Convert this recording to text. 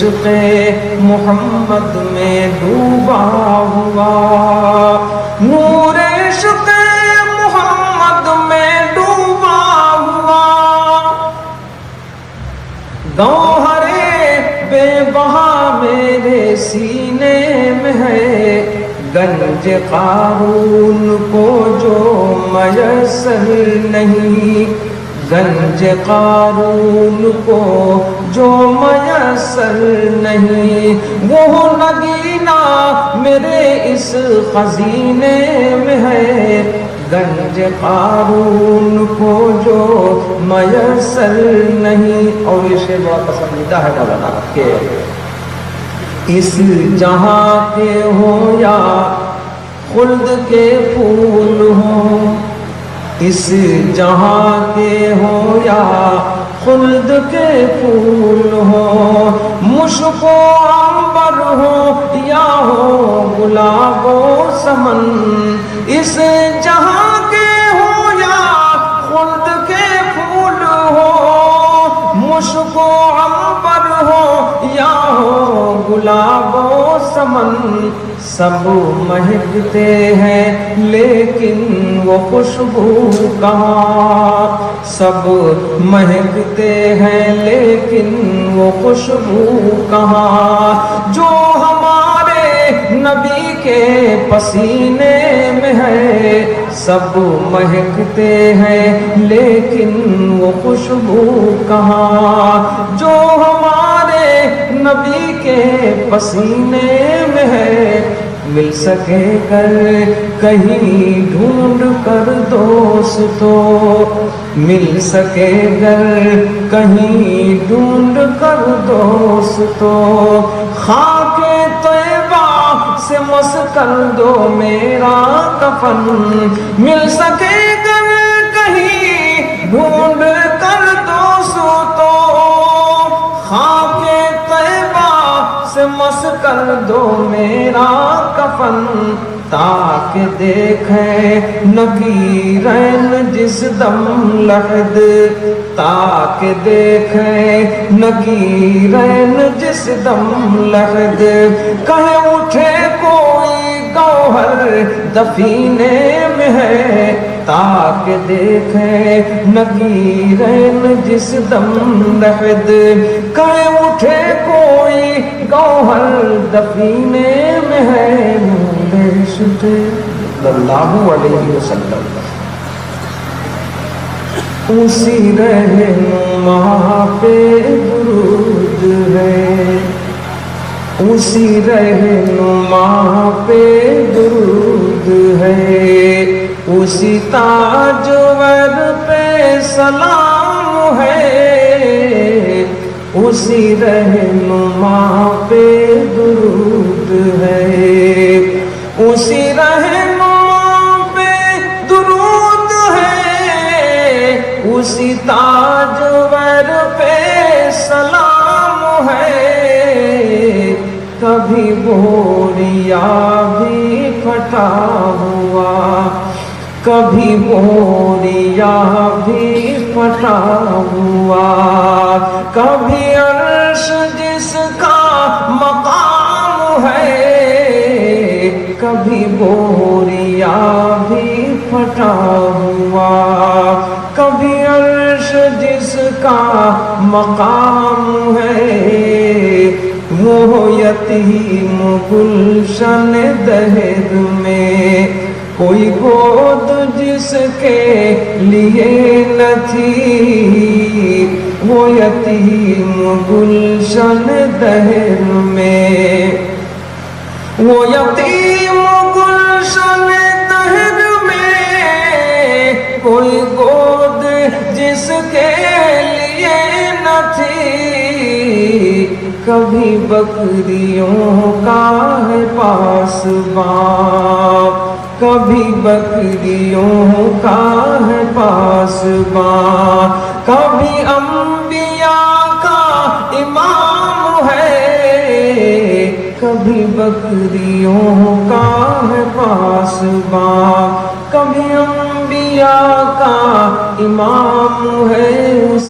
عشق محمد میں ڈوبا ہوا، نور عشق محمد میں ڈوبا ہوا، گوہر بے بہا میرے سینے میں ہے، گنج قارون کو جو میسر نہیں، گنج قارون کو جو میسر نہیں، وہ نگینہ میرے اس خزینے میں ہے، گنج قارون کو جو میسر نہیں۔ اور یہ شعر بہت پسندیدہ ہے مولانا کہ اس جہاں کے ہوں یا خلد کے پھول ہوں، اس جہاں کے ہوں یا خلد کے پھول ہوں، مشک و عنبر ہو یا ہو گلاب و سمن، اس جہاں کے ہوں یا خلد کے پھول ہو، مشک و عنبر ہو یا ہو گلاب و سمن، سب مہکتے ہیں لیکن وہ خوشبو کہاں، سب مہکتے ہیں لیکن وہ خوشبو کہاں، جو ہمارے نبی کے پسینے میں ہے، سب مہکتے ہیں لیکن وہ خوشبو کہاں، جو ہمارے نبی کے پسینے میں ہے، مل سکے کر کہیں ڈھونڈ کر دوستو، مل سکے گر کہیں ڈھونڈ کر دوستو، خاک طیبہ سے مس کر دو میرا کفن، مل سکے گر کہیں ڈھونڈ کر دوستو، خاک سے مس کر دو میرا کفن، تاکہ دیکھے نگیرین جس دم لحد، تاکہ دیکھے نگیرین جس دم لحد، کہیں اٹھے کوئی گوہر دفینے میں ہے، تاکہ دیکھے نگیرین جس دم لحد، کہیں اٹھے کوئی گوہر دفینے میں ہے، نور عشق صلی اللہ علیہ وسلم، اسی رہنما پہ درود ہے، اسی رہنما پہ درود ہے، اسی تاجور پہ سلام ہے، اسی رہنما پہ درود ہے، اسی رہنما پہ درود ہے، اسی تاجور پہ سلام ہے، کبھی بوریا بھی پھٹا ہوا، کبھی بوریا بھی پھٹا ہوا، کبھی عرش جس کا مقام ہے، کبھی بوریا بھی پھٹا ہوا، کبھی عرش جس کا مقام ہے، وہ یتیم گلشن دہر میں، کوئی گود جس کے لیے نہ تھی، وہ یتیم گلشن دہر میں، وہ یتیم گلشن دہر میں، کوئی گود جس کے لیے نہ تھی، کبھی بکریوں کا ہے پاسباں، کبھی بکریوں کا ہے پاسباں، کبھی انبیاء کا امام ہے، کبھی بکریوں کا ہے پاسباں، کبھی انبیاء کا امام ہے۔